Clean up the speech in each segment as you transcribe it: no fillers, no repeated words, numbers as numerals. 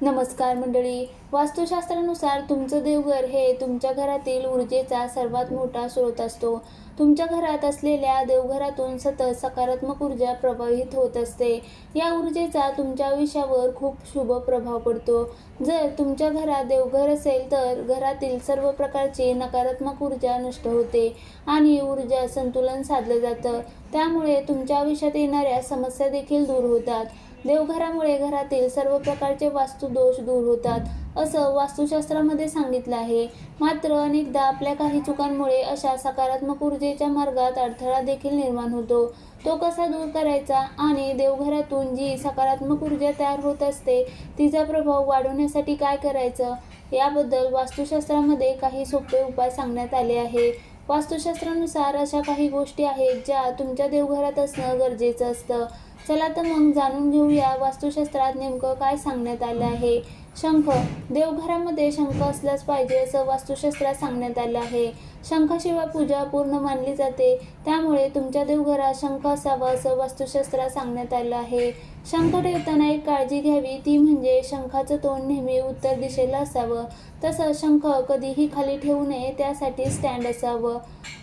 नमस्कार मंडळी. वास्तुशास्त्रानुसार तुमचं देवघर हे तुमच्या घरातील ऊर्जेचा सर्वात मोठा स्रोत असतो. तुमच्या घरात असलेल्या देवघरातून सतत सकारात्मक ऊर्जा प्रवाहित होत असते. या ऊर्जेचा तुमच्या आयुष्यावर खूप शुभ प्रभाव पडतो. जर तुमच्या घरात देवघर असेल तर घरातील सर्व प्रकारची नकारात्मक ऊर्जा नष्ट होते आणि ऊर्जा संतुलन साधलं जातं. त्यामुळे तुमच्या आयुष्यात येणाऱ्या समस्या देखील दूर होतात. देवघरामुळे घरातील सर्व प्रकारचे वास्तुदोष दूर होतात असं वास्तुशास्त्रामध्ये सांगितलं आहे. मात्र अनेकदा आपल्या काही चुकांमुळे अशा सकारात्मक ऊर्जेच्या मार्गात अडथळा देखील निर्माण होतो. तो कसा दूर करायचा आणि देवघरातून जी सकारात्मक ऊर्जा तयार होत असते तिचा प्रभाव वाढवण्यासाठी काय करायचं याबद्दल वास्तुशास्त्रामध्ये काही सोपे उपाय सांगण्यात आले आहे. वास्तुशास्त्रानुसार अशा काही गोष्टी आहेत ज्या तुमच्या देवघरात असणं गरजेचं असतं. चला तर मग जाणून घेऊया वास्तुशास्त्रात नेमकं काय सांगण्यात आलं आहे. शंख. देवघरामध्ये शंख असलाच पाहिजे असं वास्तुशास्त्रात सांगण्यात आलं आहे. शंखाशिवाय पूजा पूर्ण मानली जाते. त्यामुळे तुमच्या देवघरात शंख असावा असं वास्तुशास्त्रात सांगण्यात आलं आहे. शंख ठेवताना एक काळजी घ्यावी, ती म्हणजे शंखाचं तोंड नेहमी उत्तर दिशेला असावं. तसंच शंख कधीही खाली ठेवू नये, त्यासाठी स्टँड असावं.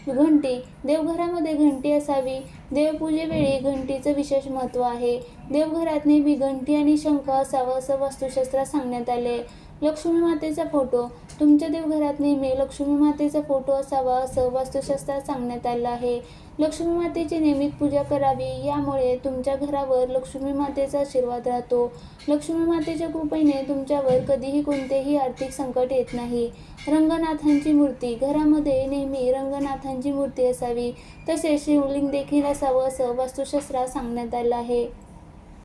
घंटी. देवघरामध्ये घंटी असावी. देवपूजेवेळी घंटीचं विशेष महत्त्व आहे. देवघरात नेहमी घंटी आणि शंख असावं असं वास्तुशास्त्रात सांगण्यात आले. लक्ष्मी मातेचा फोटो. तुमच्या देवघरात नेहमी लक्ष्मी मातेचा फोटो असावा असं वास्तुशास्त्रात सांगण्यात आलं आहे. लक्ष्मी मातेची नियमित पूजा करावी, यामुळे तुमच्या घरावर लक्ष्मी मातेचा आशीर्वाद राहतो. लक्ष्मी मातेच्या कृपेने तुमच्यावर कधीही कोणतेही आर्थिक संकट येत नाही. रंगनाथांची मूर्ती. घरामध्ये नेहमी रंगनाथांची मूर्ती असावी. तसेच शिवलिंग देखील असावं असं वास्तुशास्त्रात सांगण्यात आलं आहे.